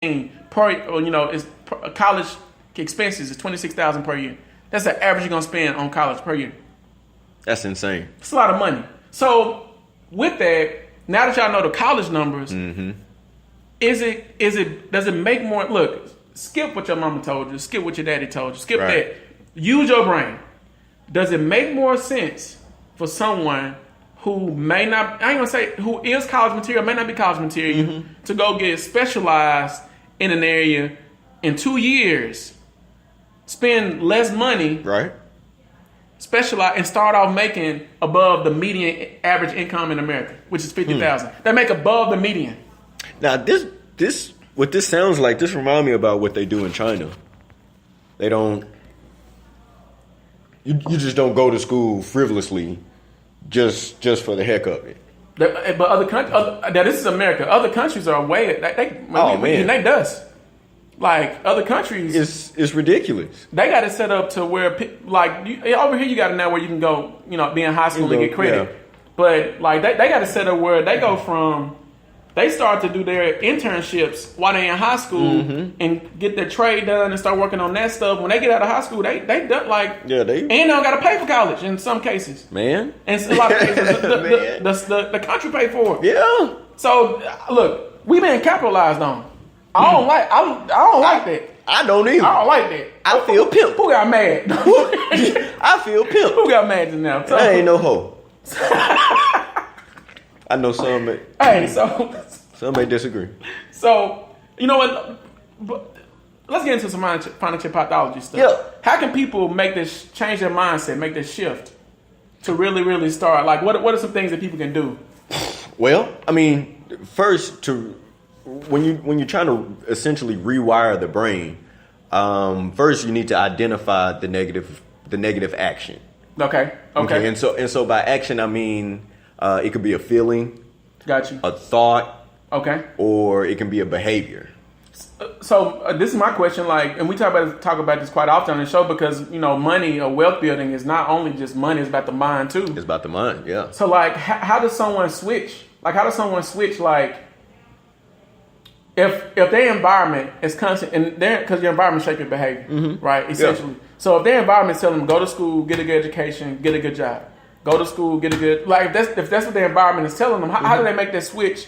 per, is college expenses is $26,000 per year. That's the average you're gonna spend on college per year. That's insane. It's a lot of money. So with that, now that y'all know the college numbers, does it make more? Look, skip what your mama told you. Skip what your daddy told you. Skip that. Use your brain. Does it make more sense for someone who may not, I ain't gonna say who is college material, may not be college material, to go get specialized in an area in 2 years, spend less money, Right. specialize, and start off making above the median average income in America, which is $50,000. They make above the median. Now what this sounds like, this reminds me about what they do in China. They don't. You just don't go to school frivolously, just for the heck of it. But other countries, now this is America. Other countries are way they dust. Like other countries, It's ridiculous. they got it set up to where over here you got it now where you can go, be in high school and get credit. Yeah. But like they got it set up where they go from, they start to do their internships while they're in high school and get their trade done and start working on that stuff. When they get out of high school, they done and they don't got to pay for college in some cases. Man. And a lot of cases, the country pay for it. Yeah. So look, we been capitalized on. I don't like that. I don't either. I don't like that. I feel pimp. Who got mad? I feel pimp. Who got mad just now? I ain't no hoe. I know some may, some may disagree. So, you know what? But let's get into some financial pathology stuff. Yeah. How can people change their mindset, make this shift to really, really start? Like, what are some things that people can do? Well, I mean, first when you're trying to essentially rewire the brain, first you need to identify the negative action. Okay. And so by action I mean it could be a feeling, Got you. a thought, Okay. or it can be a behavior. So this is my question, and we talk about this quite often on the show because money or wealth building is not only just money; it's about the mind too. It's about the mind, yeah. So how does someone switch? If their environment is constant, and because your environment shapes your behavior, right? Essentially. Yeah. So if their environment is telling them go to school, get a good education, get a good job, go to school, get a good if that's what their environment is telling them, how do they make that switch?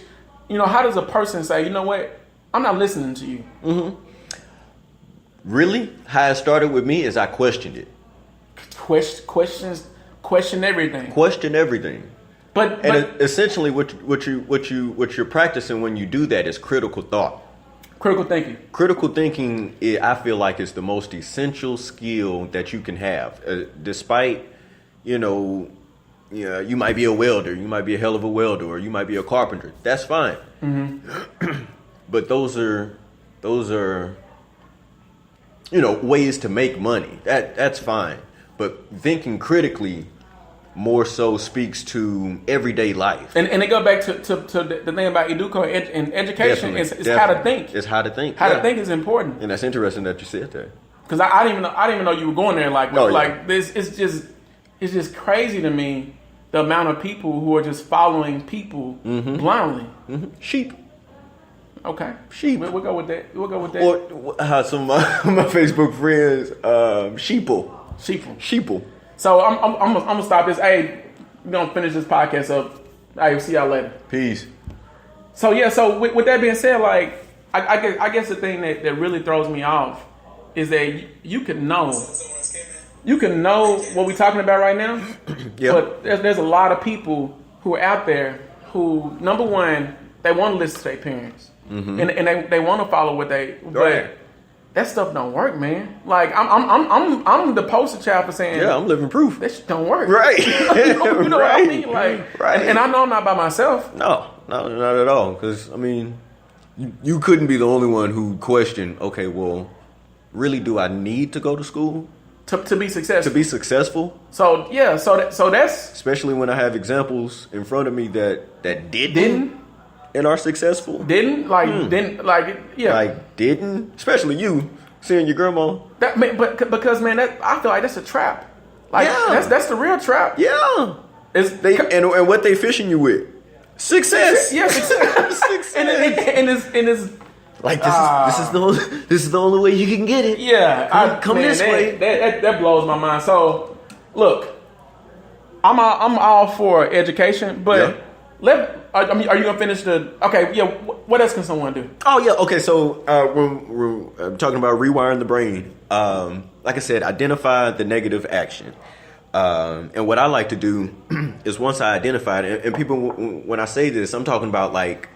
How does a person say, you know what, I'm not listening to you? Really, how it started with me is I questioned it. Question everything. Question everything. But essentially, what you're practicing when you do that is critical thought. Critical thinking. Critical thinking, I feel like, is the most essential skill that you can have. Despite, you might be a welder, you might be a hell of a welder, or you might be a carpenter. That's fine. But those are, ways to make money. That's fine. But thinking critically more so speaks to everyday life. And they go back to the thing about educo and education is how to think. It's how to think. How to think is important. And that's interesting that you said that. Because I didn't even know you were going there. This. It's just crazy to me the amount of people who are just following people blindly. Sheep. Okay. Sheep. We'll go with that. Or how some of my Facebook friends, sheeple. Sheeple. So I'm gonna stop this. Hey, we're gonna finish this podcast up. Hey, see y'all later. Peace. So yeah. So with that being said, I guess the thing that really throws me off is that you can know what we're talking about right now. Yeah. But there's a lot of people who are out there who, number one, they want to listen to their parents, and they want to follow what they. But that stuff don't work, man. Like I'm the poster child for saying, yeah, I'm living proof. That shit don't work. Right. you know what I mean? Right. And I know I'm not by myself. No, not at all. Because you couldn't be the only one who questioned. Okay, well, really, do I need to go to school to be successful? To be successful. So yeah. So that's especially when I have examples in front of me that didn't. And are successful. Didn't. Especially you seeing your grandma. Because I feel like that's a trap. That's the real trap. Yeah. And what they fishing you with? Success. Yeah, success. Success. and it's Like this is the only way you can get it. Yeah, come this way. That blows my mind. So, look, I'm all for education, but are you gonna finish the? Okay, yeah. What else can someone do? Oh yeah. Okay. So when we're talking about rewiring the brain, like I said, identify the negative action. And what I like to do is once I identify it, and people, when I say this, I'm talking about like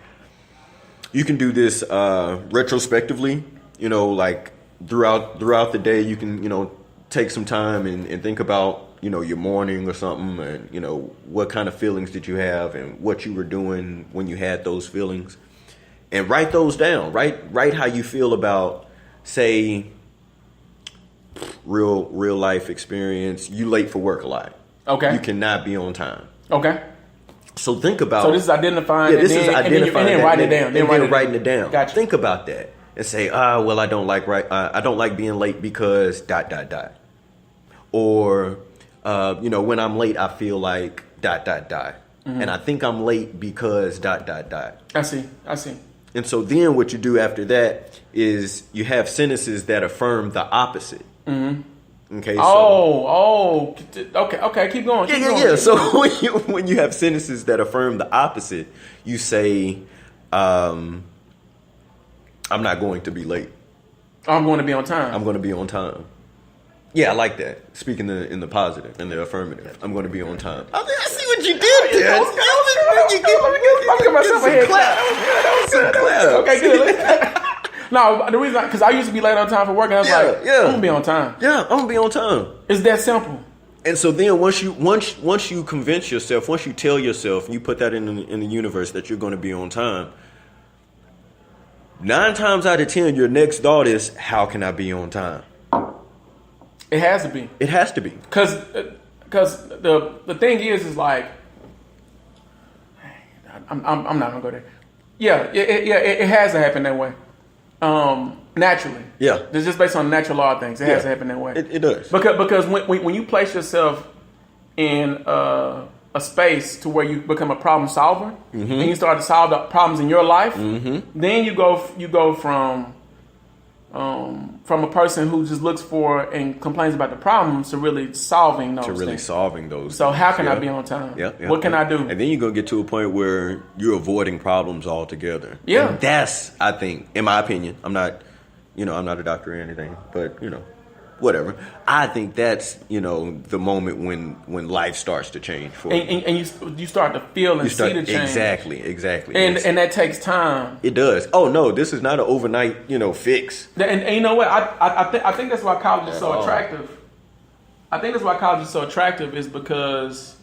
you can do this retrospectively. You know, like throughout the day, you can take some time and think about your morning or something, and what kind of feelings did you have, and what you were doing when you had those feelings, and write those down. Write how you feel about, say, real life experience. You late for work a lot. Okay. You cannot be on time. Okay. So think about. So this is identifying. Yeah, this is identifying. And then write it down. Then writing it down. Gotcha. Think about that and say, well, I don't like being late because ... Or when I'm late, I feel like ... Mm-hmm. And I think I'm late because ... I see. And so then what you do after that is you have sentences that affirm the opposite. Mm-hmm. Okay. Okay. Keep going. Yeah. So when you have sentences that affirm the opposite, you say, I'm not going to be late. I'm going to be on time. I'm going to be on time. Yeah, I like that. Speaking in the positive and the affirmative. I'm going to be on time. I see what you did there. Let me give myself a head clap. That was some clap. Okay, good. No, the reason, because I used to be late on time for work, and I was I'm going to be on time. Yeah, I'm going to be on time. It's that simple. And so then once you convince yourself, once you tell yourself, and you put that in the universe that you're going to be on time, 9 times out of 10, your next thought is, how can I be on time? It has to be. It has to be. Because the thing is like, I'm not gonna go there. Yeah, it has to happen that way. Naturally. Yeah. It's just based on natural law of things. It has to happen that way. It does. Because when you place yourself in a space to where you become a problem solver, and you start to solve the problems in your life, then you go from a person who just looks for and complains about the problems to really solving those. So how can I be on time? What can I do? And then you're going to get to a point where you're avoiding problems altogether. Yeah. And that's, I think, in my opinion, I'm not a doctor or anything, but, whatever. I think that's, the moment when life starts to change for you. And you start to feel and see the change. Exactly. And that takes time. It does. Oh, no, this is not an overnight, fix. And you know what? I think that's why college is so attractive. I think that's why college is so attractive is because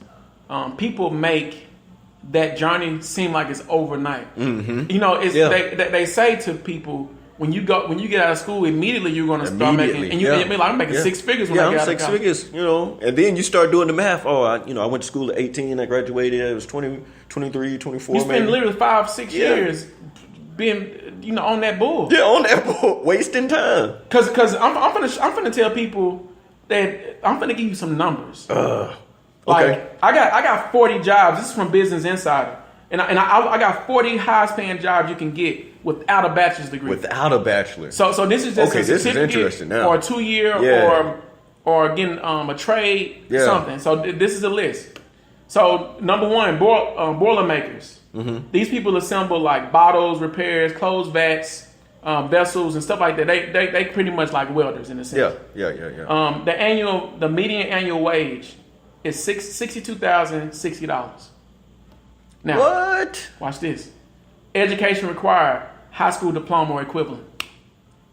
people make that journey seem like it's overnight. Mm-hmm. They say to people, when you get out of school, immediately you're going to start making, and I'm making 6 figures when I get out of college. 6 figures, and then you start doing the math. Oh, I went to school at 18, I graduated, it was 20, 23, 24. You spend literally 5-6 years being, on that bull. Yeah, on that bull, wasting time. Because I'm finna tell people that I'm finna give you some numbers. Okay. I got 40 jobs. This is from Business Insider. And I got 40 highest paying jobs you can get without a bachelor's degree. Without a bachelor. So this is just a this is interesting now. Or a 2-year or getting a trade, something. So this is a list. So number 1, boiler makers. Mm-hmm. These people assemble like bottles, repairs, clothes vats, vessels and stuff like that. They pretty much like welders in a sense. Yeah. The median annual wage is $62,060. Now, what? Watch this. Education required, high school diploma or equivalent.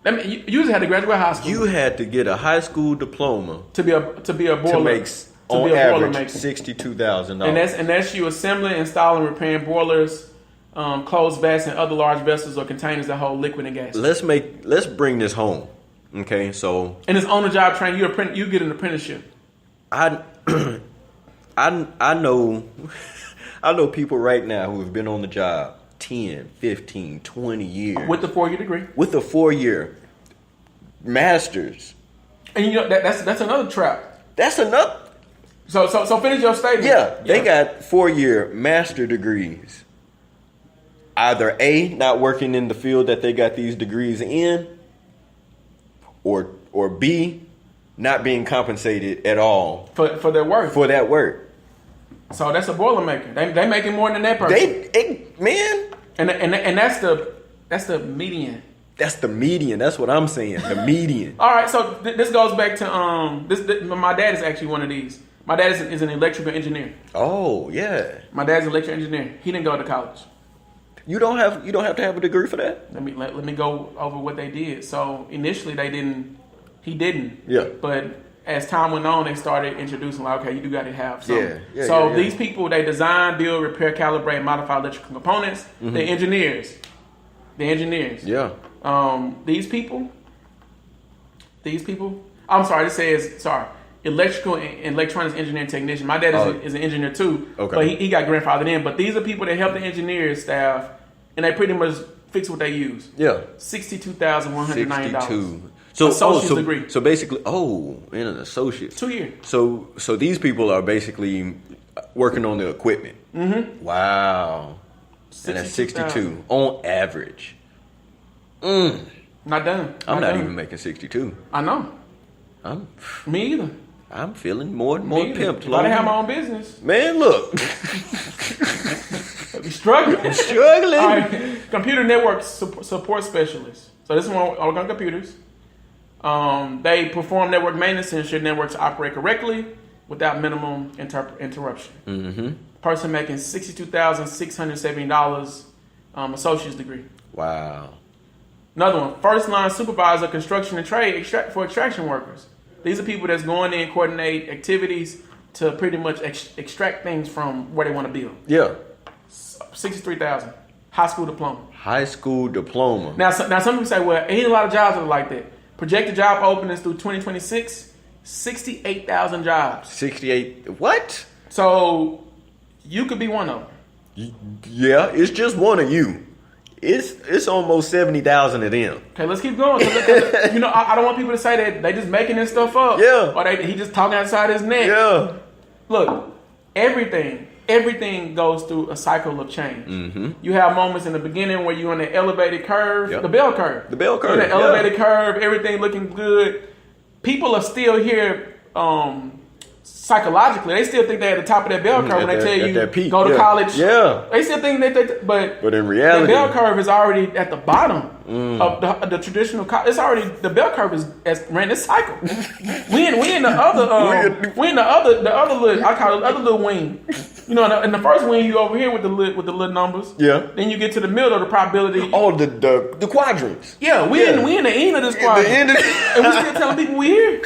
You usually had to graduate high school. You had to get a high school diploma to be a boiler. To make on average $62,000. And that's you assembling, installing, repairing boilers, closed vats, and other large vessels or containers that hold liquid and gas. Let's bring this home. Okay, so and it's on the job training. You get an apprenticeship. I know. I know people right now who have been on the job 10, 15, 20 years. With the 4-year degree. With a 4-year master's. And that's another trap. That's another. So finish your statement. Yeah, they got 4-year master degrees. either A, not working in the field that they got these degrees in, or B, not being compensated at all for their work. For that work. So that's a Boilermaker. They making more than that person. Man. And that's the median. That's the median. That's what I'm saying. The median. All right. So this goes back to this. My dad is actually one of these. My dad is an electrical engineer. Oh yeah. My dad's an electrical engineer. He didn't go to college. You don't have to have a degree for that. Let me go over what they did. So initially they didn't. He didn't. Yeah. But as time went on, they started introducing like, okay, you do got to have something. Yeah. These people, they design, build, repair, calibrate, and modify electrical components. Mm-hmm. They're engineers. Yeah. These people. I'm sorry. It says electrical and electronics engineering technician. My dad is an engineer too. Okay. But he got grandfathered in. But these are people that help the engineers staff, and they pretty much fix what they use. Yeah. $62,190. So associate's degree. So basically, in an associate. 2 years. So these people are basically working on the equipment. Mm-hmm. Wow. And that's 62 on average. Not done. I'm not even making 62. I know. Me either. I'm feeling more pimped. If I didn't have my own business. Man, look. I'd be struggling. Struggling. All right. Computer network support specialist. So this is one work on computers. They perform network maintenance to ensure networks operate correctly without minimum interruption. Mm-hmm. Person making $62,670, associate's degree. Wow. Another one, first line supervisor, construction and trade for extraction workers. These are people that's going in, coordinate activities to pretty much extract things from where they want to build. Yeah. 63,000. High school diploma. High school diploma. Now some people say, well, ain't a lot of jobs that are like that. Projected job openings through 2026, 68,000 jobs. 68. What? So you could be one of them. Yeah, it's just one of you. It's almost 70,000 of them. Okay, let's keep going. I don't want people to say that they just making this stuff up. Yeah. Or he just talking outside his neck. Yeah. Look, everything goes through a cycle of change. Mm-hmm. You have moments in the beginning where you're on the elevated curve, the bell curve. The bell curve. You're in the elevated curve, everything looking good. People are still here psychologically. They still think they're at the top of that bell curve when they tell you go to college. Yeah. They still think but in reality, the bell curve is already at the bottom of the traditional college. It's already, the bell curve has ran this cycle. we in the other the other little, I call it the other little wing. In the first wing you over here with the little numbers. Yeah. Then you get to the middle of the probability. Oh, the quadrants. Yeah, we in the end of this quadrant. And we still telling people we here.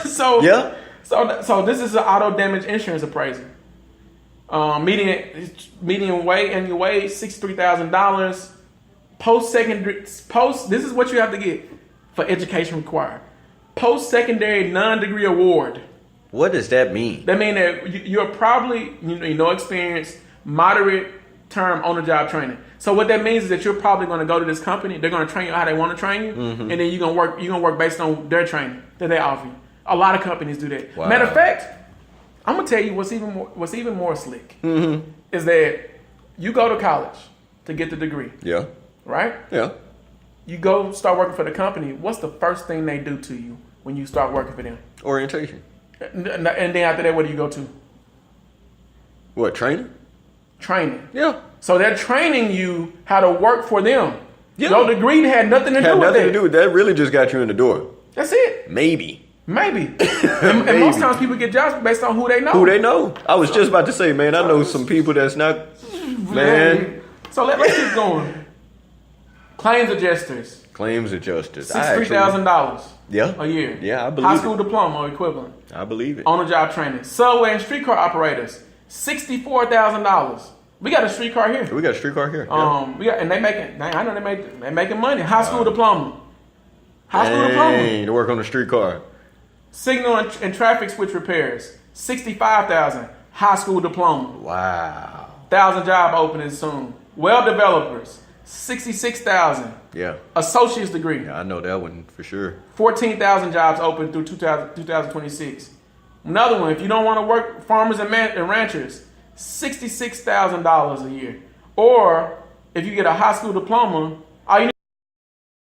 So this is an auto damage insurance appraisal. Median wage, annual wage, $63,000. This is what you have to get for education required. Post-secondary non-degree award. What does that mean? That means that you're probably no experience, moderate term on the job training. So what that means is that you're probably going to go to this company. They're going to train you how they want to train you, and then you're gonna work based on their training that they offer you. A lot of companies do that. Wow. Matter of fact, I'm gonna tell you what's even more slick is that you go to college to get the degree. Yeah. Right. Yeah. You go start working for the company. What's the first thing they do to you when you start working for them? Orientation. And then after that, what do you go to? What, training? Training. Yeah. So they're training you how to work for them. Yeah. Your degree had nothing to do with that. That really just got you in the door. That's it. Maybe. And most times people get jobs based on who they know. Who they know. I was just about to say, man, I know some people that's not, man. So let's keep going. Claims adjusters. $63,000. Yeah. A year. Yeah, I believe it. High school diploma or equivalent. I believe it. On the job training. Subway and streetcar operators. $64,000. We got a streetcar here. We got a streetcar here. And they making. I know they making money. High school diploma. High school diploma. To work on the streetcar. Signal and traffic switch repairs. $65,000. High school diploma. Wow. 1,000 job openings soon. Web developers. $66,000. Yeah. Associate's degree. Yeah, I know that one for sure. 14,000 jobs open through 2026. Another one, if you don't want to work farmers and ranchers, $66,000 a year. Or if you get a high school diploma, all you